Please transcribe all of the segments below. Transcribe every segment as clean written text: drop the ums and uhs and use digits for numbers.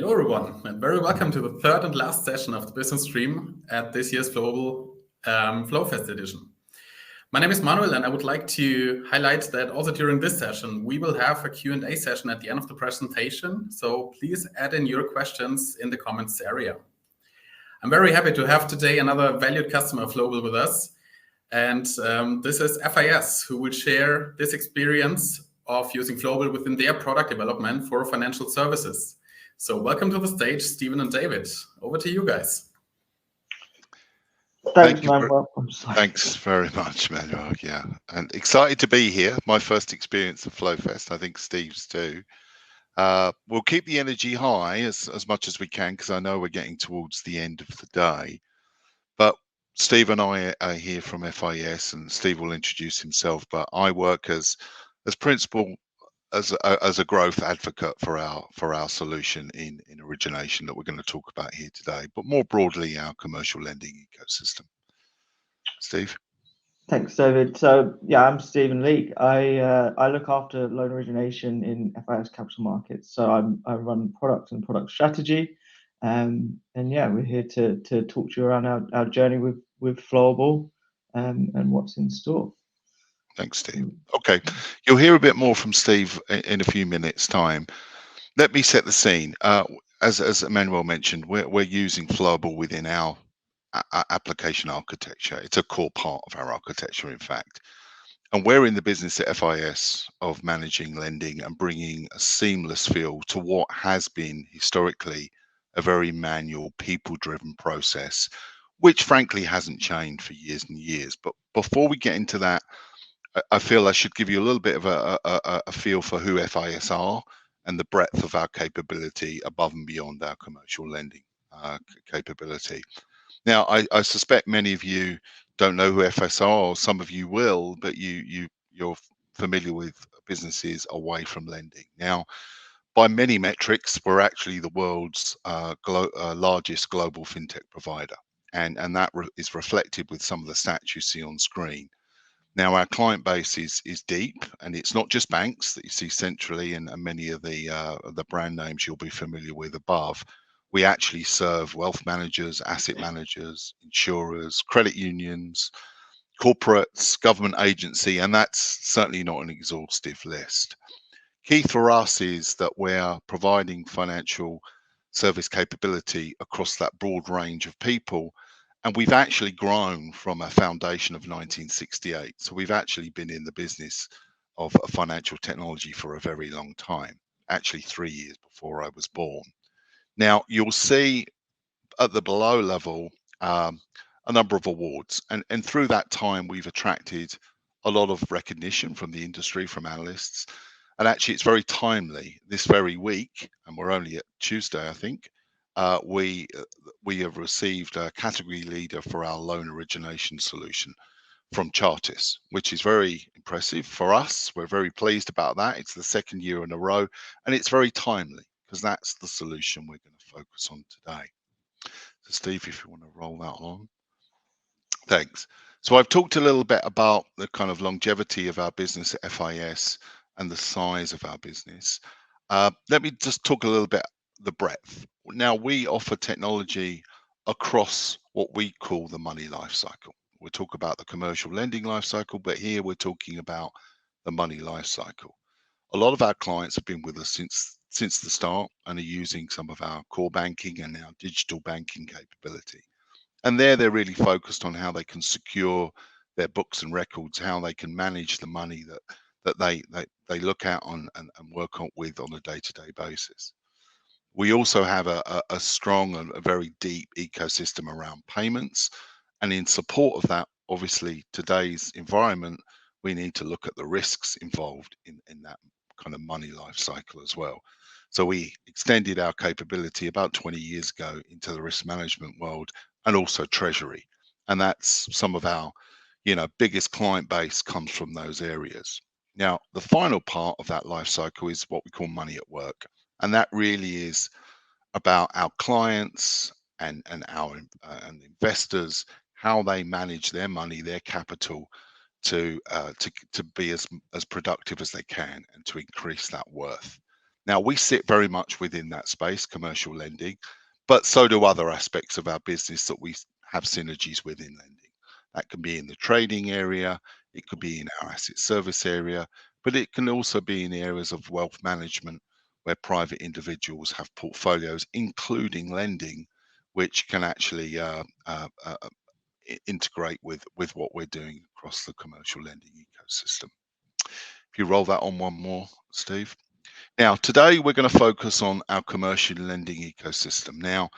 Hello, everyone, and very welcome to the third and last session of the business stream at this year's Flowable FlowFest edition. My name is Manuel, and I would like to highlight that also during this session, we will have a Q&A session at the end of the presentation. So please add in your questions in the comments area. I'm very happy to have today another valued customer of Flowable with us. And this is FIS, who will share this experience of using Flowable within their product development for financial services. So welcome to the stage, Stephen and David. Over to you guys. Thanks, Manuel. Thanks very much, Manuel. Yeah, and excited to be here. My first experience of FlowFest. I think Steve's too. We'll keep the energy high as much as we can because I know we're getting towards the end of the day. But Steve and I are here from FIS, and Steve will introduce himself. But I work as principal. As a growth advocate for our solution in origination that we're going to talk about here today, but more broadly our commercial lending ecosystem. Steve. Thanks, David. So yeah, I'm Stephen Leake. I look after loan origination in FIS Capital Markets. So I run product and product strategy, and yeah, we're here to talk to you around our journey with Flowable and what's in store. Thanks, Steve. Okay, you'll hear a bit more from Steve in a few minutes' time. Let me set the scene. As Emmanuel mentioned, we're using Flowable within our application architecture. It's a core part of our architecture, in fact. And we're in the business at FIS of managing lending and bringing a seamless feel to what has been historically a very manual, people-driven process, which frankly hasn't changed for years and years. But before we get into that, I feel I should give you a little bit of a feel for who FIS are and the breadth of our capability above and beyond our commercial lending capability. Now, I suspect many of you don't know who FIS are, or some of you will, but you're familiar with businesses away from lending. Now, by many metrics, we're actually the world's largest global fintech provider, and that is reflected with some of the stats you see on screen. Now, our client base is deep, and it's not just banks that you see centrally and many of the brand names you'll be familiar with above. We actually serve wealth managers, asset managers, insurers, credit unions, corporates, government agency, and that's certainly not an exhaustive list. Key for us is that we're providing financial service capability across that broad range of people. And we've actually grown from a foundation of 1968. So we've actually been in the business of financial technology for a very long time, actually 3 years before I was born. Now, you'll see at the below level a number of awards. And through that time, we've attracted a lot of recognition from the industry, from analysts. And actually, it's very timely. This very week, and we're only at Tuesday, I think, we have received a category leader for our loan origination solution from Chartis, which is very impressive for us. We're very pleased about that. It's the second year in a row, and it's very timely because that's the solution we're going to focus on today. So Steve, if you want to roll that on. Thanks. So I've talked a little bit about the kind of longevity of our business at FIS and the size of our business. Let me just talk a little bit the breadth. Now, we offer technology across what we call the money life cycle. We'll talk about the commercial lending life cycle, but here we're talking about the money life cycle. A lot of our clients have been with us since the start and are using some of our core banking and our digital banking capability. And they're really focused on how they can secure their books and records, how they can manage the money that they look at on and work on with on a day-to-day basis. We also have a strong and a very deep ecosystem around payments. And in support of that, obviously, today's environment, we need to look at the risks involved in that kind of money life cycle as well. So we extended our capability about 20 years ago into the risk management world and also treasury. And that's some of our, biggest client base comes from those areas. Now, the final part of that life cycle is what we call money at work. And that really is about our clients and our investors, how they manage their money, their capital to be as productive as they can and to increase that worth. Now, we sit very much within that space, commercial lending, but so do other aspects of our business that we have synergies within lending. That can be in the trading area, it could be in our asset service area, but it can also be in the areas of wealth management where private individuals have portfolios, including lending, which can actually integrate with what we're doing across the commercial lending ecosystem. If you roll that on one more, Steve. Now, today we're going to focus on our commercial lending ecosystem. Now,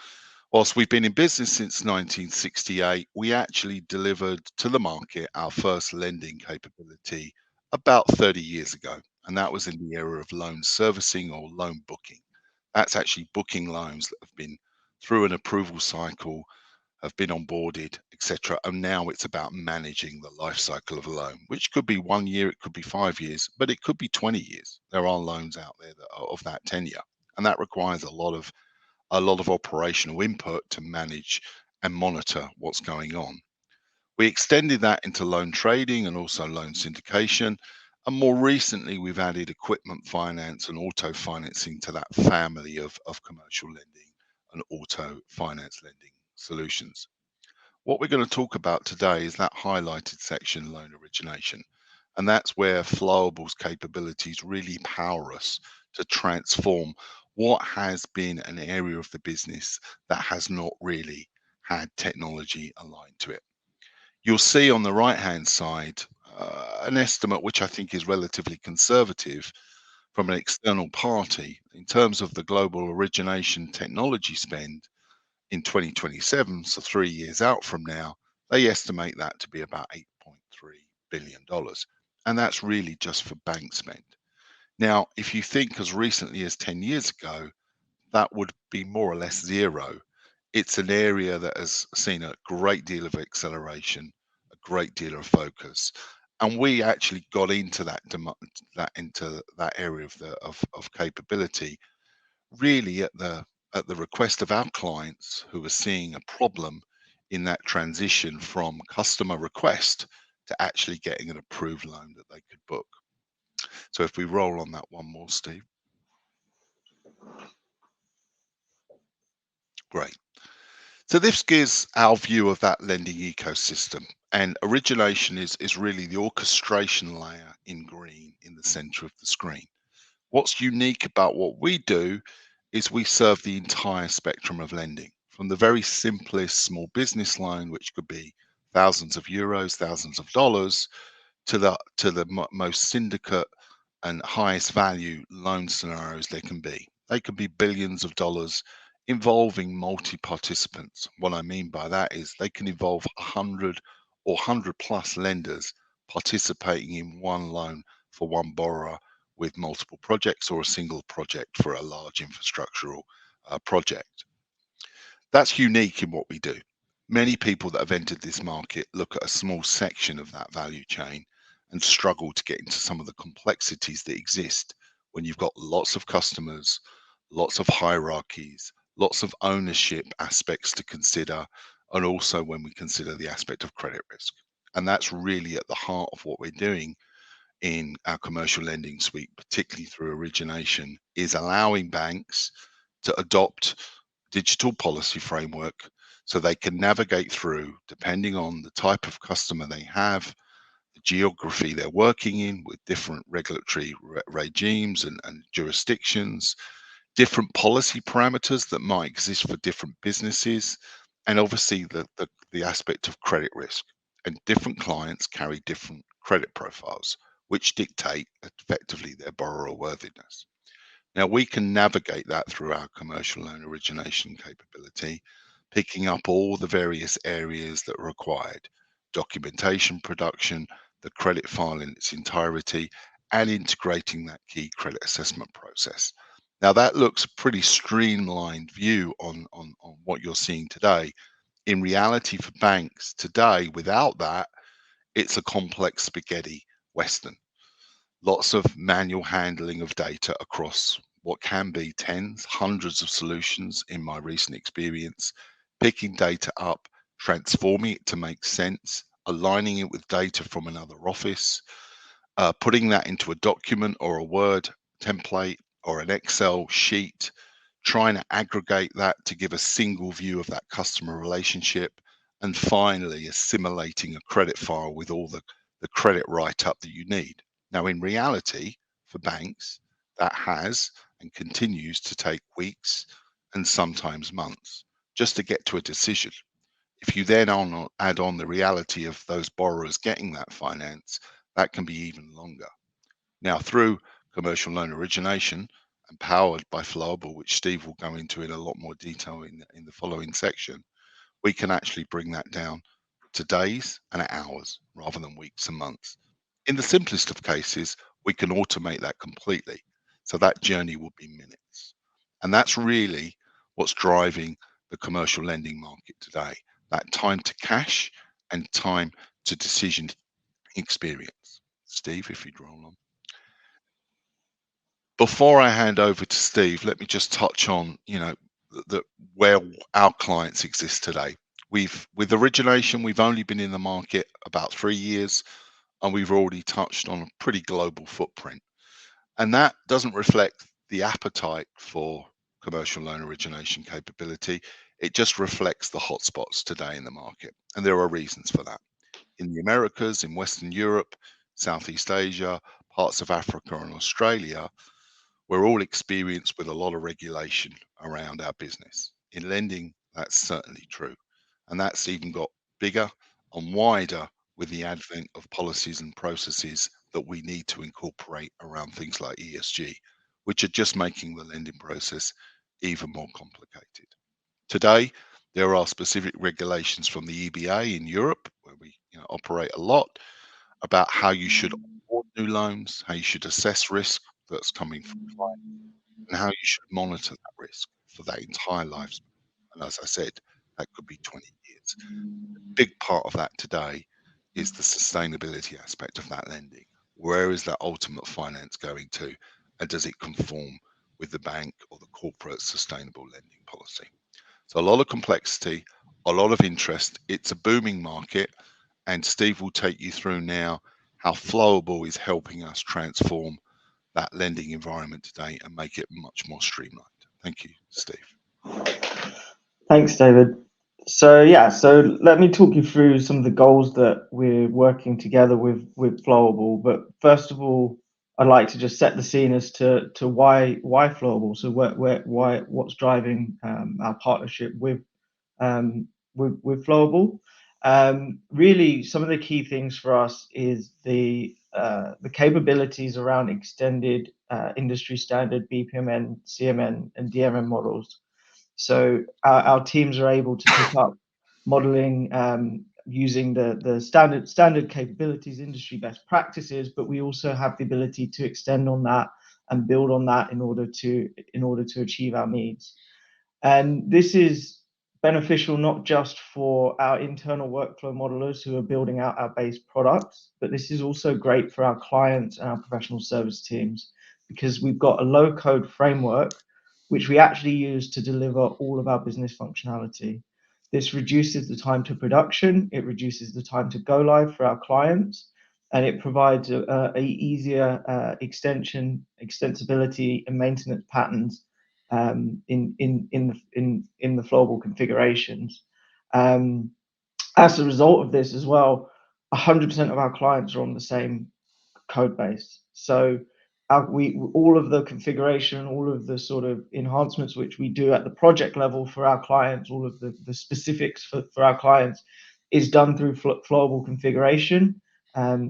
whilst we've been in business since 1968, we actually delivered to the market our first lending capability about 30 years ago, and that was in the era of loan servicing or loan booking. That's actually booking loans that have been through an approval cycle, have been onboarded, etc. And now it's about managing the life cycle of a loan, which could be 1 year, it could be 5 years, but it could be 20 years. There are loans out there that are of that tenure, and that requires a lot of operational input to manage and monitor what's going on. We extended that into loan trading and also loan syndication. And more recently, we've added equipment finance and auto financing to that family of commercial lending and auto finance lending solutions. What we're going to talk about today is that highlighted section, loan origination. And that's where Flowable's capabilities really power us to transform what has been an area of the business that has not really had technology aligned to it. You'll see on the right-hand side an estimate which I think is relatively conservative from an external party in terms of the global origination technology spend in 2027, so 3 years out from now. They estimate that to be about $8.3 billion. And that's really just for bank spend. Now, if you think as recently as 10 years ago, that would be more or less zero. It's an area that has seen a great deal of acceleration, a great deal of focus, and we actually got into that area of capability really at the request of our clients who were seeing a problem in that transition from customer request to actually getting an approved loan that they could book. So if we roll on that one more, Steve. Great. So this gives our view of that lending ecosystem, and origination is really the orchestration layer in green in the center of the screen. What's unique about what we do is we serve the entire spectrum of lending, from the very simplest small business loan, which could be thousands of euros, thousands of dollars, to the most syndicate and highest value loan scenarios there can be. They can be billions of dollars involving multi-participants. What I mean by that is they can involve 100 or 100 plus lenders participating in one loan for one borrower with multiple projects, or a single project for a large infrastructural project. That's unique in what we do. Many people that have entered this market look at a small section of that value chain and struggle to get into some of the complexities that exist when you've got lots of customers, lots of hierarchies, lots of ownership aspects to consider, and also when we consider the aspect of credit risk. And that's really at the heart of what we're doing in our commercial lending suite, particularly through origination, is allowing banks to adopt digital policy framework so they can navigate through, depending on the type of customer they have, the geography they're working in with different regulatory regimes and jurisdictions, different policy parameters that might exist for different businesses, and obviously the aspect of credit risk. And different clients carry different credit profiles, which dictate effectively their borrower worthiness. Now, we can navigate that through our commercial loan origination capability, picking up all the various areas that are required: documentation production, the credit file in its entirety, and integrating that key credit assessment process. Now, that looks a pretty streamlined view on what you're seeing today. In reality, for banks today, without that, it's a complex spaghetti western. Lots of manual handling of data across what can be tens, hundreds of solutions in my recent experience, picking data up, transforming it to make sense, aligning it with data from another office, putting that into a document or a Word template, or an Excel sheet, trying to aggregate that to give a single view of that customer relationship, and finally assimilating a credit file with all the credit write-up that you need. Now, in reality, for banks, that has and continues to take weeks and sometimes months just to get to a decision. If you then add on the reality of those borrowers getting that finance, that can be even longer. Now, through commercial loan origination and powered by Flowable, which Steve will go into in a lot more detail in the following section, we can actually bring that down to days and hours rather than weeks and months. In the simplest of cases, we can automate that completely. So that journey will be minutes. And that's really what's driving the commercial lending market today, that time to cash and time to decision experience. Steve, if you'd roll on. Before I hand over to Steve, let me just touch on, where our clients exist today. With origination, we've only been in the market about 3 years, and we've already touched on a pretty global footprint. And that doesn't reflect the appetite for commercial loan origination capability. It just reflects the hotspots today in the market. And there are reasons for that. In the Americas, in Western Europe, Southeast Asia, parts of Africa and Australia, we're all experienced with a lot of regulation around our business. In lending, that's certainly true. And that's even got bigger and wider with the advent of policies and processes that we need to incorporate around things like ESG, which are just making the lending process even more complicated. Today, there are specific regulations from the EMEA in Europe, where we operate a lot, about how you should onboard new loans, how you should assess risk that's coming from clients, and how you should monitor that risk for that entire lifespan. And as I said, that could be 20 years. A big part of that today is the sustainability aspect of that lending. Where is that ultimate finance going to, and does it conform with the bank or the corporate sustainable lending policy? So a lot of complexity, a lot of interest. It's a booming market, and Steve will take you through now how Flowable is helping us transform that lending environment today and make it much more streamlined. Thank you, Steve. Thanks, David. So let me talk you through some of the goals that we're working together with Flowable. But first of all, I'd like to just set the scene as to why Flowable. So what's driving our partnership with Flowable. Really, some of the key things for us is the capabilities around extended industry standard BPMN, CMN, and DMN models. So our teams are able to pick up modeling using the standard capabilities, industry best practices, but we also have the ability to extend on that and build on that in order to achieve our needs. And this is beneficial not just for our internal workflow modelers who are building out our base products, but this is also great for our clients and our professional service teams, because we've got a low-code framework which we actually use to deliver all of our business functionality. This reduces the time to production, it reduces the time to go live for our clients, and it provides a easier extensibility and maintenance patterns in the Flowable configurations. As a result of this as well, 100% of our clients are on the same code base. So all of the configuration, all of the sort of enhancements which we do at the project level for our clients, all of the specifics for our clients is done through Flowable configuration.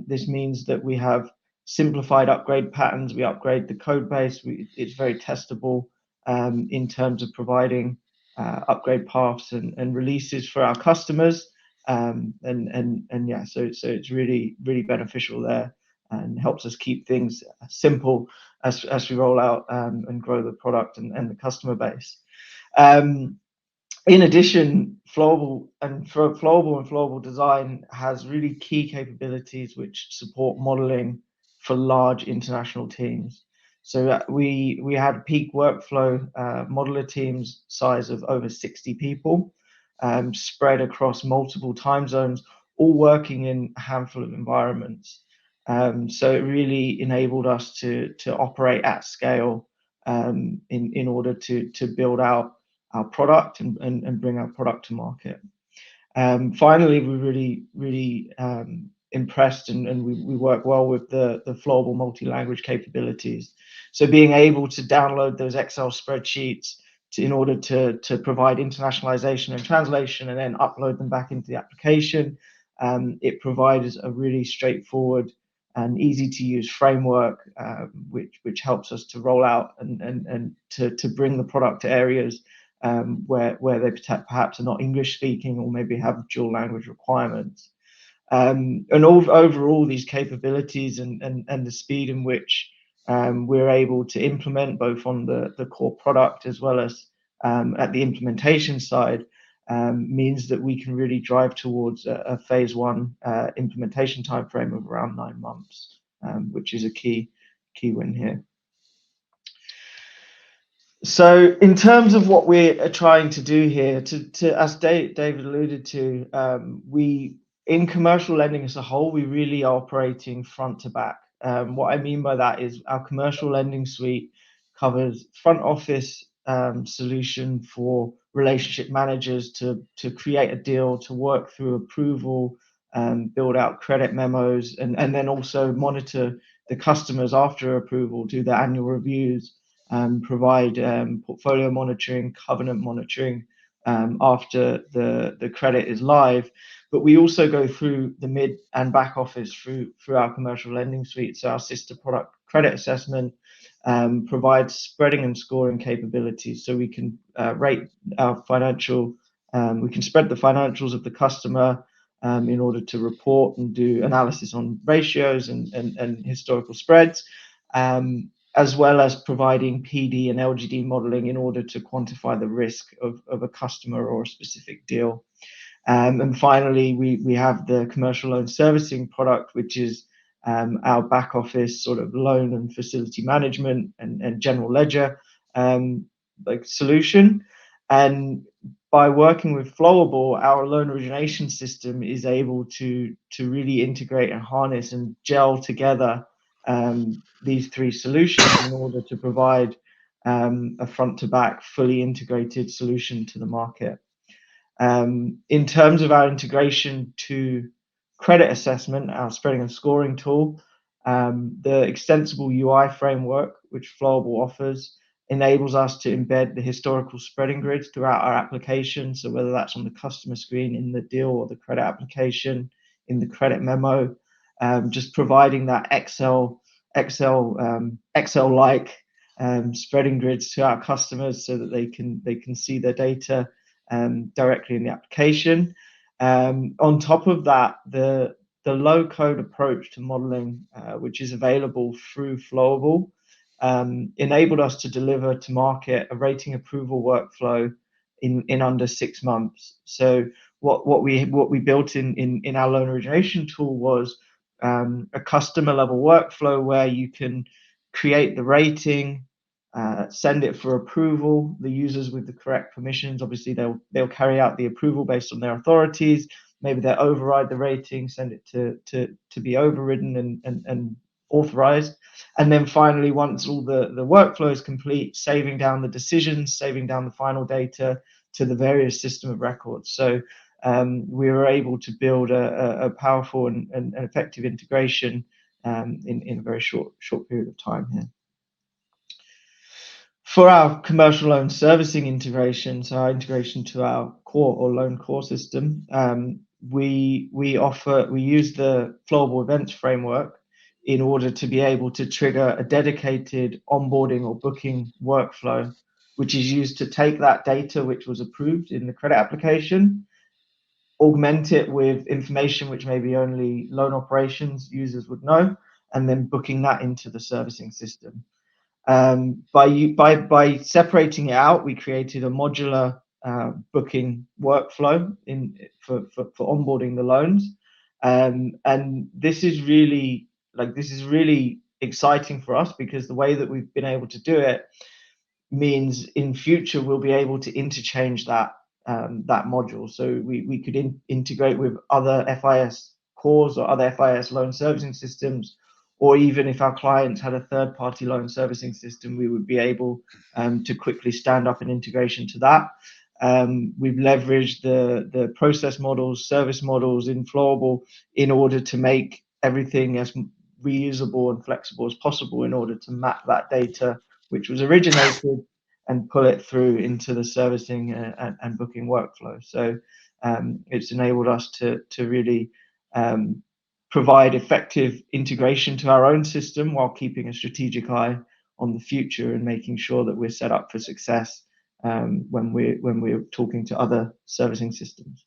This means that we have simplified upgrade patterns. We upgrade the code base. It's very testable in terms of providing upgrade paths and releases for our customers. So it's really beneficial there, and helps us keep things simple as we roll out and grow the product and the customer base. In addition, Flowable and Flowable Design has really key capabilities which support modeling for large international teams. So we had peak workflow modeler teams size of over 60 people, spread across multiple time zones, all working in a handful of environments. So it really enabled us to operate at scale in order to build out our product and bring our product to market. Finally, we're really impressed and we work well with the Flowable multi-language capabilities. So being able to download those Excel spreadsheets in order to provide internationalization and translation and then upload them back into the application, it provides a really straightforward and easy to use framework, which helps us to roll out and to bring the product to areas where they perhaps are not English speaking or maybe have dual language requirements. And overall, these capabilities and the speed in which we're able to implement both on the core product as well as at the implementation side means that we can really drive towards a phase 1 implementation timeframe of around 9 months, which is a key win here. So in terms of what we're trying to do here, as David alluded to, we in commercial lending as a whole, we really are operating front to back. What I mean by that is our commercial lending suite covers front office solution for relationship managers to create a deal, to work through approval, build out credit memos, and then also monitor the customers after approval, do their annual reviews, provide portfolio monitoring, covenant monitoring after the credit is live. But we also go through the mid and back office through our commercial lending suite. So our sister product, credit assessment, provides spreading and scoring capabilities. So we can rate our financial, we can spread the financials of the customer in order to report and do analysis on ratios and historical spreads, as well as providing PD and LGD modeling in order to quantify the risk of a customer or a specific deal. And finally, we have the commercial loan servicing product, which is our back office sort of loan and facility management and general ledger like solution. And by working with Flowable, our loan origination system is able to really integrate and harness and gel together these 3 solutions in order to provide a front to back fully integrated solution to the market. In terms of our integration to credit assessment, our spreading and scoring tool, the extensible UI framework which Flowable offers enables us to embed the historical spreading grids throughout our application. So whether that's on the customer screen, in the deal or the credit application, in the credit memo, just providing that Excel-like spreading grids to our customers so that they can see their data directly in the application. On top of that, the low-code approach to modeling, which is available through Flowable, enabled us to deliver to market a rating approval workflow in under 6 months. So what we built in our loan origination tool was a customer level workflow where you can create the rating, send it for approval. The users with the correct permissions, obviously they'll carry out the approval based on their authorities. Maybe they'll override the rating, send it to be overridden and authorized. And then finally, once all the workflow is complete, saving down the decisions, saving down the final data to the various system of records. So we were able to build a powerful and effective integration in a very short period of time here. For our commercial loan servicing integration, so our integration to our core or loan core system, we use the Flowable events framework in order to be able to trigger a dedicated onboarding or booking workflow, which is used to take that data which was approved in the credit application, augment it with information which maybe only loan operations users would know, and then booking that into the servicing system. By separating it out, we created a modular booking workflow for onboarding the loans, and this is really exciting for us because the way that we've been able to do it means in future we'll be able to interchange that module. So we could integrate with other FIS cores or other FIS loan servicing systems, or even if our clients had a third-party loan servicing system, we would be able to quickly stand up an integration to that. We've leveraged the process models, service models in Flowable in order to make everything as reusable and flexible as possible in order to map that data which was originated and pull it through into the servicing and booking workflow. So it's enabled us to really provide effective integration to our own system while keeping a strategic eye on the future and making sure that we're set up for success when we're talking to other servicing systems.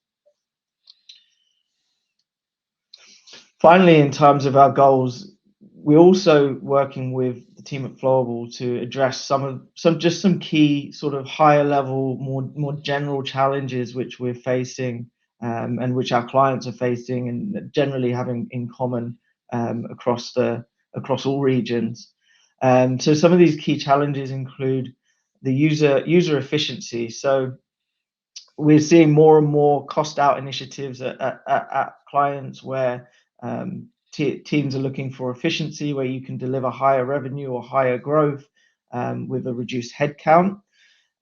Finally, in terms of our goals, we're also working with the team at Flowable to address some key sort of higher level, more general challenges which we're facing and which our clients are facing and generally having in common across all regions. So some of these key challenges include the user efficiency. So we're seeing more and more cost out initiatives at clients where teams are looking for efficiency, where you can deliver higher revenue or higher growth with a reduced headcount.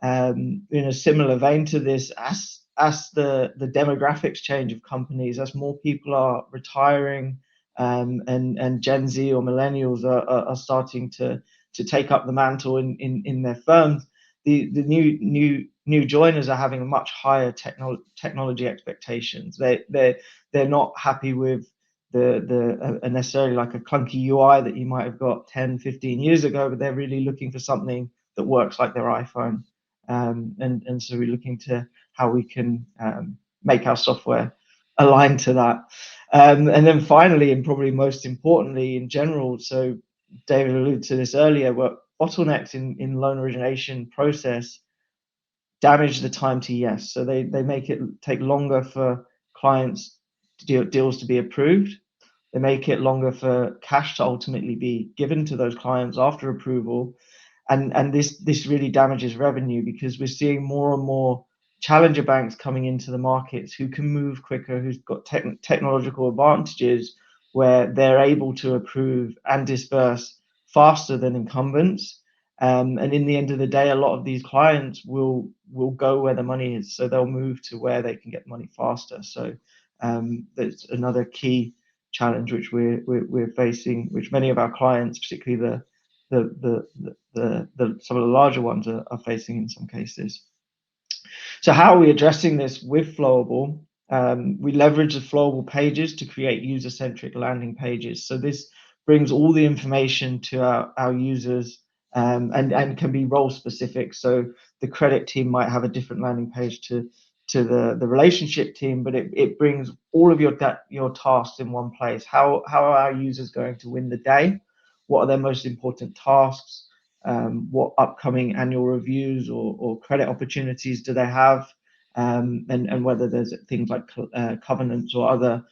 In a similar vein to this, as the demographics change of companies, as more people are retiring and Gen Z or millennials are starting to take up the mantle in their firms, the new joiners are having a much higher technology expectations. They're not happy with the necessarily like a clunky UI that you might have got 10, 15 years ago, but they're really looking for something that works like their iPhone. And so we're looking to how we can make our software aligned to that. And then finally, and probably most importantly in general, so David alluded to this earlier, but bottlenecks in loan origination process damage the time to yes. So they make it take longer for clients deals to be approved. They make it longer for cash to ultimately be given to those clients after approval. And this really damages revenue because we're seeing more and more challenger banks coming into the markets who can move quicker, who's got technological advantages where they're able to approve and disperse faster than incumbents. And in the end of the day, a lot of these clients will go where the money is. So they'll move to where they can get money faster. So that's another key challenge which we're facing, which many of our clients, particularly some of the larger ones, are facing in some cases. So how are we addressing this with Flowable? We leverage the Flowable pages to create user-centric landing pages. So this brings all the information to our users and can be role specific. So the credit team might have a different landing page to the relationship team, but it brings all of your tasks in one place. How are our users going to win the day? What are their most important tasks? What upcoming annual reviews or credit opportunities do they have? And whether there's things like covenants or other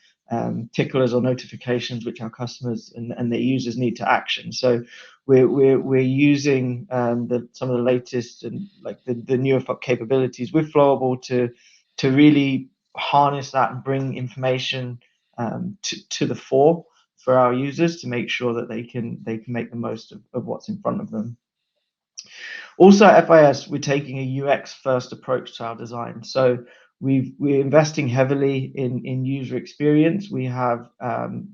ticklers or notifications which our customers and their users need to action. So we're using some of the latest and like the newer capabilities with Flowable to really harness that and bring information to the fore for our users to make sure that they can make the most of what's in front of them. Also at FIS, we're taking a UX first approach to our design. So we're investing heavily in user experience. We have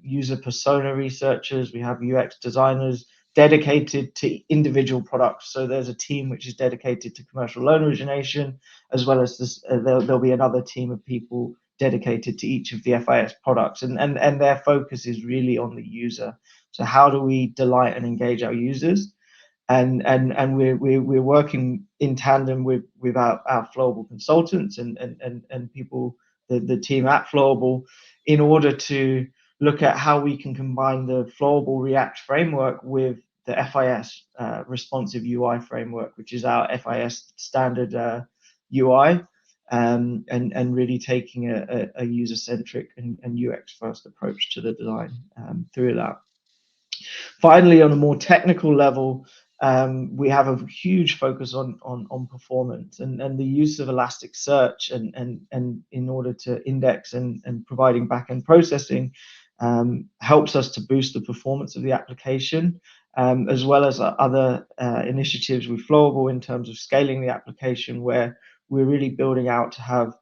user persona researchers, we have UX designers dedicated to individual products. So there's a team which is dedicated to commercial loan origination, as well as this, there'll be another team of people dedicated to each of the FIS products, and their focus is really on the user. So how do we delight and engage our users? And we're working in tandem with our Flowable consultants and people, the team at Flowable, in order to look at how we can combine the Flowable React framework with the FIS responsive UI framework, which is our FIS standard UI, and really taking a user-centric and UX-first approach to the design through that. Finally, on a more technical level, we have a huge focus on performance and the use of Elasticsearch and in order to index and providing backend processing helps us to boost the performance of the application, as well as other initiatives with Flowable in terms of scaling the application, where we're really building out to have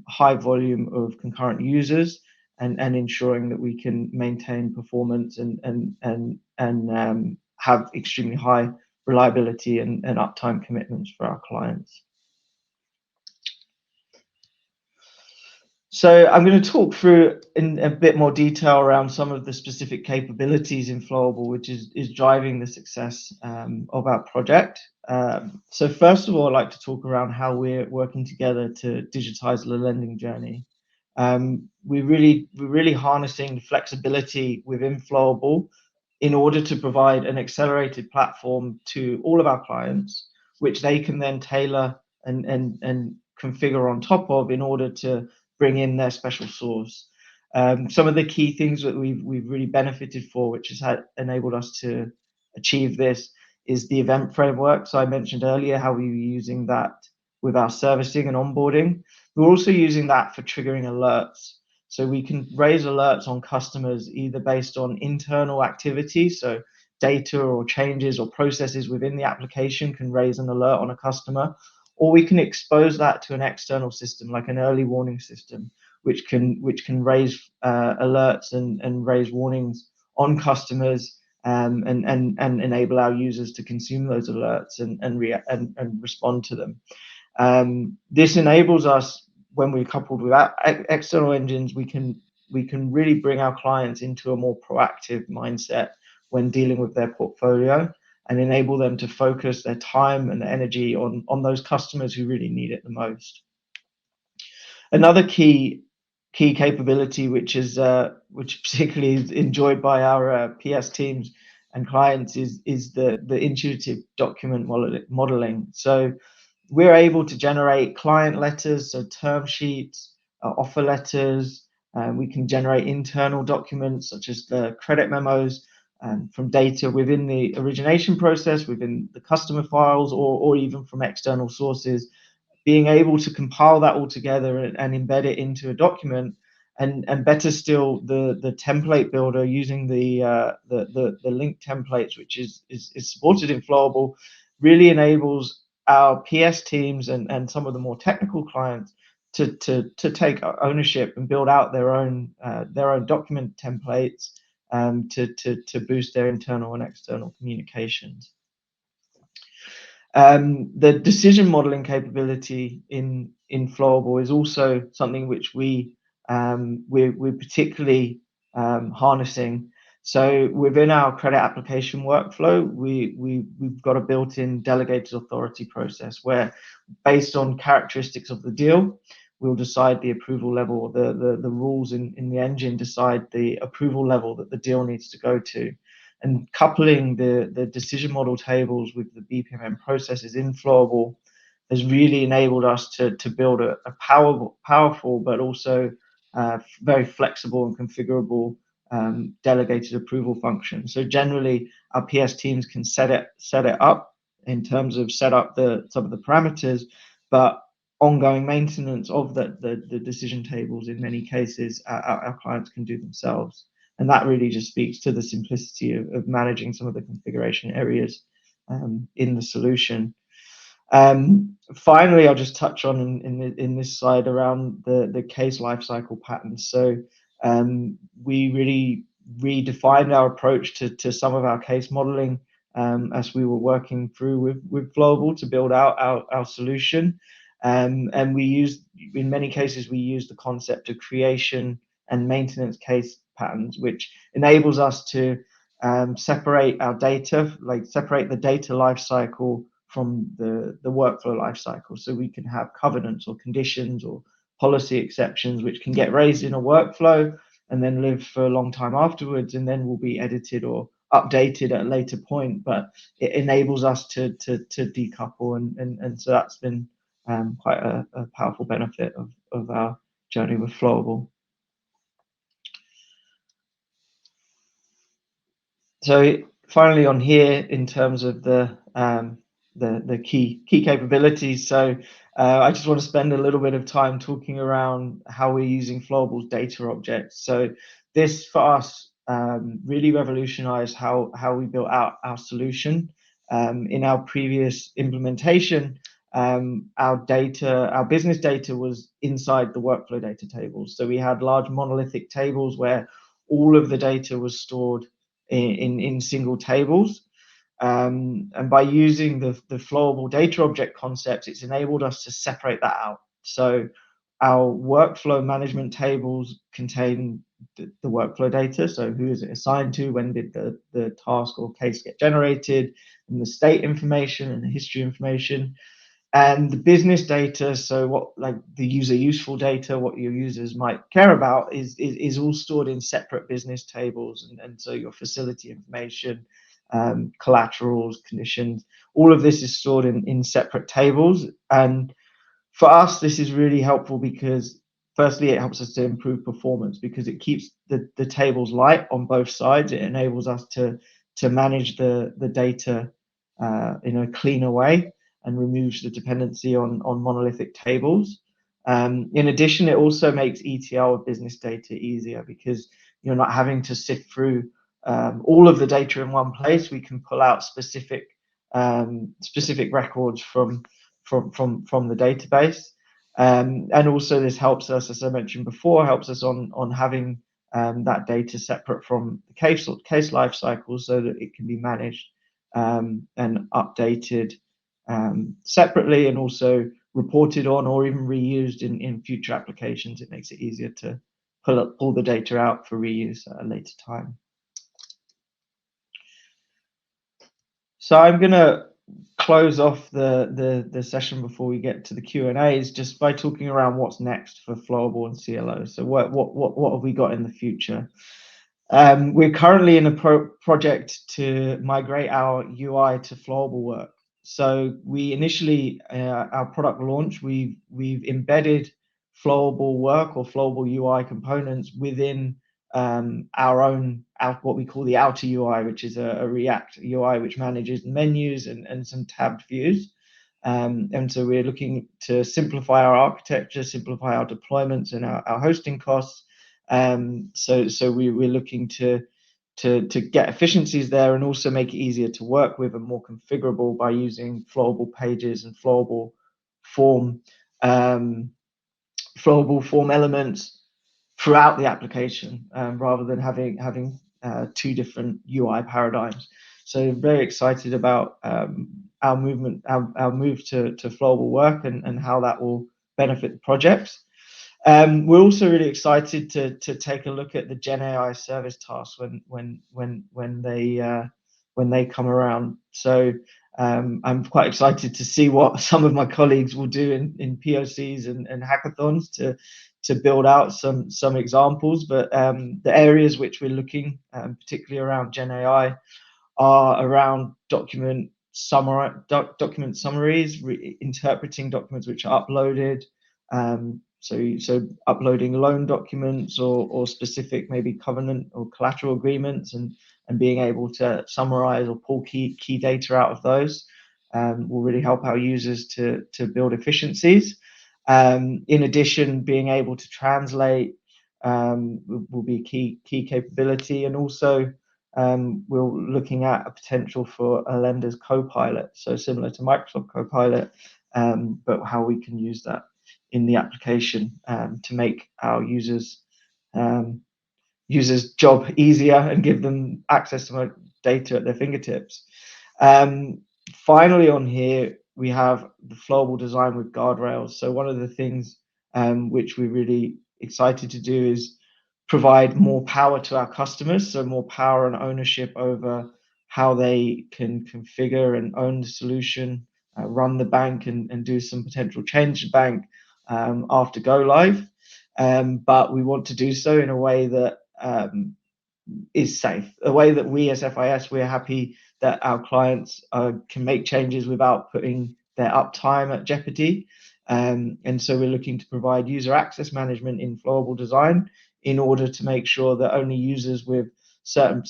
high volume of concurrent users and ensuring that we can maintain performance and have extremely high reliability and uptime commitments for our clients. So I'm going to talk through in a bit more detail around some of the specific capabilities in Flowable, which is driving the success of our project. So first of all, I'd like to talk around how we're working together to digitize the lending journey. We're really harnessing flexibility within Flowable in order to provide an accelerated platform to all of our clients, which they can then tailor and configure on top of in order to bring in their special source. Some of the key things that we've really benefited for, which has enabled us to achieve this, is the event framework. So I mentioned earlier how we were using that with our servicing and onboarding. We're also using that for triggering alerts. So we can raise alerts on customers either based on internal activity, so data or changes or processes within the application can raise an alert on a customer, or we can expose that to an external system like an early warning system, which can raise alerts and raise warnings on customers and enable our users to consume those alerts and respond to them. This enables us, when we're coupled with external engines, we can really bring our clients into a more proactive mindset when dealing with their portfolio and enable them to focus their time and energy on those customers who really need it the most. Another key capability, which particularly is enjoyed by our PS teams and clients, is the intuitive document modeling. So we're able to generate client letters, so term sheets, offer letters. We can generate internal documents such as the credit memos from data within the origination process, within the customer files, or even from external sources. Being able to compile that all together and embed it into a document, and better still, the template builder using the link templates, which is supported in Flowable, really enables our PS teams and some of the more technical clients to take ownership and build out their own document templates to boost their internal and external communications. The decision modeling capability in Flowable is also something which we're particularly harnessing. So within our credit application workflow, we've got a built-in delegated authority process where, based on characteristics of the deal, we'll decide the approval level. The rules in the engine decide the approval level that the deal needs to go to. And coupling the decision model tables with the BPMN processes in Flowable has really enabled us to build a powerful but also very flexible and configurable delegated approval function. So generally, our PS teams can set it up in terms of set up some of the parameters, but ongoing maintenance of the decision tables in many cases our clients can do themselves. And that really just speaks to the simplicity of managing some of the configuration areas in the solution. Finally, I'll just touch on in this slide around the case lifecycle patterns. So we really redefined our approach to some of our case modeling as we were working through with Flowable to build out our solution. And in many cases, we use the concept of creation and maintenance case patterns, which enables us to separate our data, separate the data lifecycle from the workflow lifecycle. So we can have covenants or conditions or policy exceptions, which can get raised in a workflow and then live for a long time afterwards, and then will be edited or updated at a later point. But it enables us to decouple, and so that's been quite a powerful benefit of our journey with Flowable. So finally, on here, in terms of the key capabilities, so I just want to spend a little bit of time talking around how we're using Flowable's data objects. So this for us really revolutionized how we built out our solution. In our previous implementation, our business data was inside the workflow data tables. So we had large monolithic tables where all of the data was stored in single tables. And by using the flowable data object concepts, it's enabled us to separate that out. So our workflow management tables contain the workflow data. So who is it assigned to? When did the task or case get generated? And the state information and the history information. And the business data, so what, like the user useful data, what your users might care about is all stored in separate business tables. And so your facility information, collaterals, conditions, all of this is stored in separate tables. And for us, this is really helpful because firstly, it helps us to improve performance because it keeps the tables light on both sides. It enables us to manage the data in a cleaner way and removes the dependency on monolithic tables. In addition, it also makes ETL of business data easier because you're not having to sift through all of the data in one place. We can pull out specific records from the database. And also this helps us, as I mentioned before, helps us on having that data separate from the case life cycle so that it can be managed and updated separately and also reported on or even reused in future applications. It makes it easier to pull the data out for reuse at a later time. So I'm going to close off the session before we get to the Q&As just by talking around what's next for Flowable and CLO. So what have we got in the future? We're currently in a project to migrate our UI to Flowable work. So we initially, our product launch, we've embedded Flowable work or Flowable UI components within what we call the outer UI, which is a React UI which manages menus and some tabbed views. And so we're looking to simplify our architecture, simplify our deployments and our hosting costs. So we're looking to get efficiencies there and also make it easier to work with and more configurable by using Flowable pages and Flowable form elements throughout the application rather than having two different UI paradigms. So very excited about our move to Flowable work and how that will benefit the projects. We're also really excited to take a look at the Gen AI service tasks when they come around. So I'm quite excited to see what some of my colleagues will do in POCs and hackathons to build out some examples. But the areas which we're looking, particularly around Gen AI, are around document summaries, interpreting documents which are uploaded. So uploading loan documents or specific maybe covenant or collateral agreements and being able to summarize or pull key data out of those will really help our users to build efficiencies. In addition, being able to translate will be a key capability, and also we're looking at a potential for a lender's Copilot, so similar to Microsoft Copilot, but how we can use that in the application to make our users' job easier and give them access to more data at their fingertips. Finally, on here we have the Flowable design with guardrails. So one of the things which we're really excited to do is provide more power to our customers, so more power and ownership over how they can configure and own the solution, run the bank and do some potential change to the bank after go live. But we want to do so in a way that is safe, a way that we as FIS, we're happy that our clients can make changes without putting their uptime at jeopardy. And so we're looking to provide user access management in Flowable design in order to make sure that only users with certain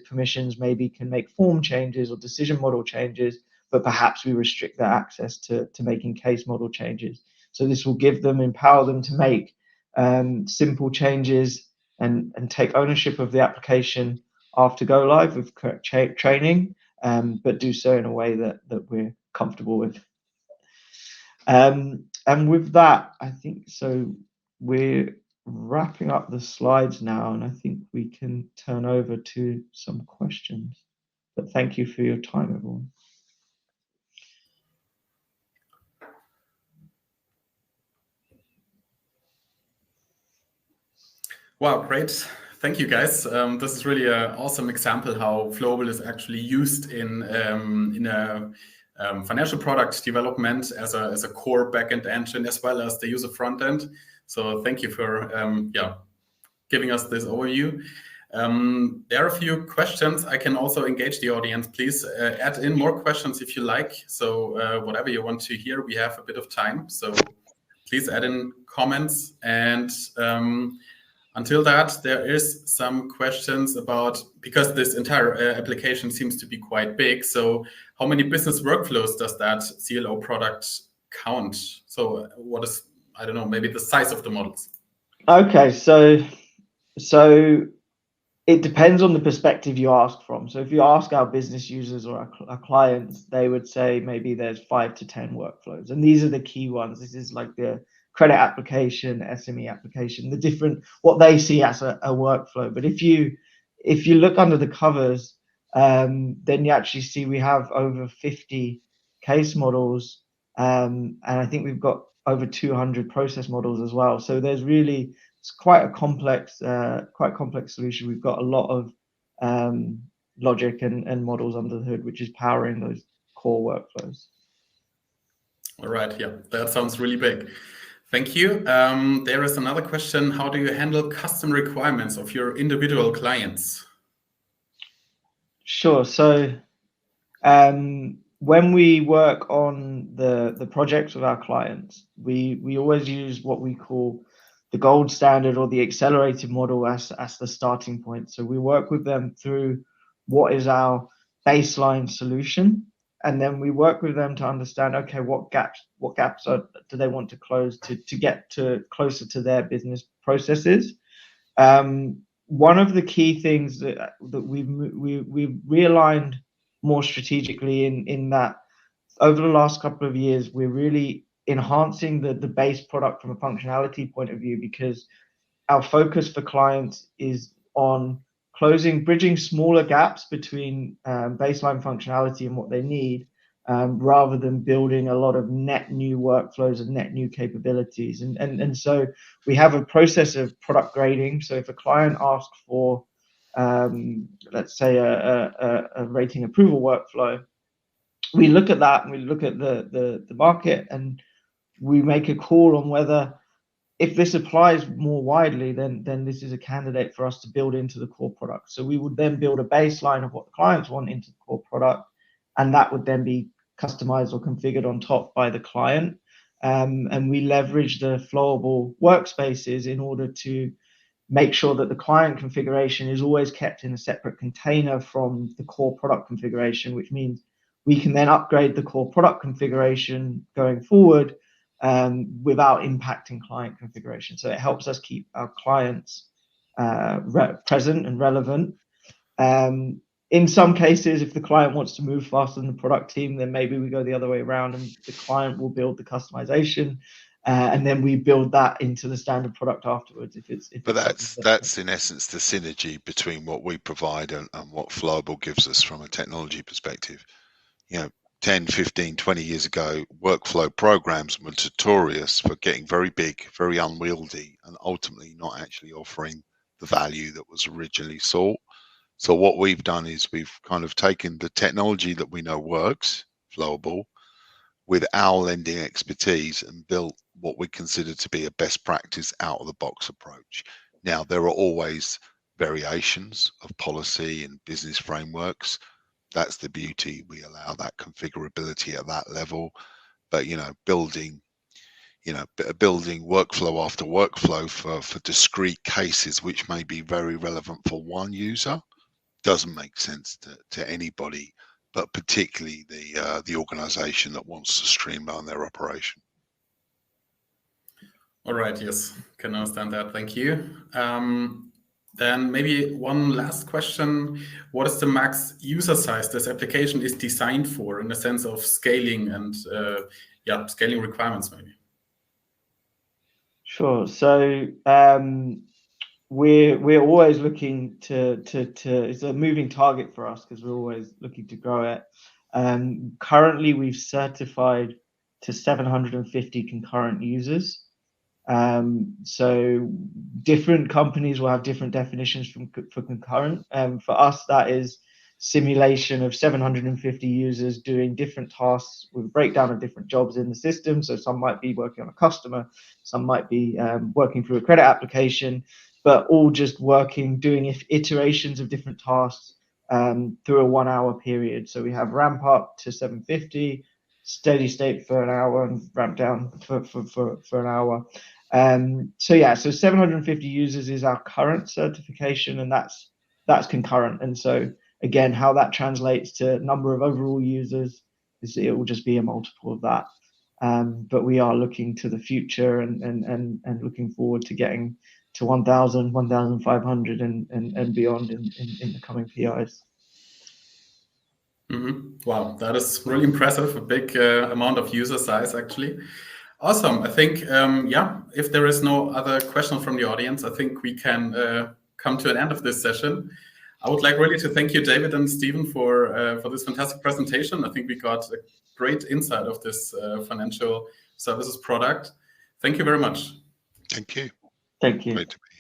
permissions maybe can make form changes or decision model changes, but perhaps we restrict their access to making case model changes. So this will empower them to make simple changes and take ownership of the application after go live with correct training, but do so in a way that we're comfortable with. And with that, I think so we're wrapping up the slides now, and I think we can turn over to some questions. But thank you for your time, everyone. Wow, great. Thank you, guys. This is really an awesome example how Flowable is actually used in a financial product development as a core backend engine, as well as the user front end. So thank you for giving us this overview. There are a few questions. I can also engage the audience. Please add in more questions if you like. So whatever you want to hear, we have a bit of time. So please add in comments. And until that, there is some questions about, because this entire application seems to be quite big. So how many business workflows does that CLO product count? So what is, I don't know, maybe the size of the models? Okay, so it depends on the perspective you ask from. So if you ask our business users or our clients, they would say maybe there's 5 to 10 workflows. And these are the key ones. This is like the credit application, SME application, the different, what they see as a workflow. But if you look under the covers, then you actually see we have over 50 case models. And I think we've got over 200 process models as well. So there's really, it's quite a complex solution. We've got a lot of logic and models under the hood, which is powering those core workflows. All right, yeah, that sounds really big. Thank you. There is another question. How do you handle custom requirements of your individual clients? Sure. So when we work on the projects with our clients, we always use what we call the gold standard or the accelerated model as the starting point. So we work with them through what is our baseline solution, and then we work with them to understand, okay, what gaps do they want to close to get to closer to their business processes. One of the key things that we've realigned more strategically in that over the last couple of years, we're really enhancing the base product from a functionality point of view, because our focus for clients is on bridging smaller gaps between baseline functionality and what they need, rather than building a lot of net new workflows and net new capabilities. And so we have a process of product grading. So if a client asks for, let's say, a rating approval workflow, we look at that and we look at the market, and we make a call on whether, if this applies more widely, then this is a candidate for us to build into the core product. So we would then build a baseline of what the clients want into the core product, and that would then be customized or configured on top by the client. And we leverage the Flowable workspaces in order to make sure that the client configuration is always kept in a separate container from the core product configuration, which means we can then upgrade the core product configuration going forward without impacting client configuration. So it helps us keep our clients present and relevant. In some cases, if the client wants to move faster than the product team, then maybe we go the other way around and the client will build the customization, and then we build that into the standard product afterwards. But that's in essence the synergy between what we provide and what Flowable gives us from a technology perspective. 10, 15, 20 years ago, workflow programs were notorious for getting very big, very unwieldy, and ultimately not actually offering the value that was originally sought. So what we've done is we've kind of taken the technology that we know works, Flowable, with our lending expertise and built what we consider to be a best practice out of the box approach. Now, there are always variations of policy and business frameworks. That's the beauty. We allow that configurability at that level, but building workflow after workflow for discrete cases, which may be very relevant for one user, doesn't make sense to anybody, but particularly the organization that wants to streamline their operation. All right, yes, can understand that. Thank you. Then maybe one last question. What is the max user size this application is designed for in the sense of scaling and scaling requirements maybe? Sure. So we're always looking to it's a moving target for us because we're always looking to grow it. Currently, we've certified to 750 concurrent users. So different companies will have different definitions for concurrent. For us, that is simulation of 750 users doing different tasks with a breakdown of different jobs in the system. So some might be working on a customer, some might be working through a credit application, but all just working, doing iterations of different tasks through a 1 hour period. So we have ramp up to 750, steady state for an hour, and ramp down for an hour. So 750 users is our current certification, and that's concurrent. And so again, how that translates to number of overall users is it will just be a multiple of that. But we are looking to the future and looking forward to getting to 1,000, 1,500 and beyond in the coming PIs. Wow, that is really impressive. A big amount of user size, actually. Awesome. I think, if there is no other question from the audience, I think we can come to an end of this session. I would like really to thank you, David and Stephen, for this fantastic presentation. I think we got a great insight of this financial services product. Thank you very much. Thank you. Thank you. Great to be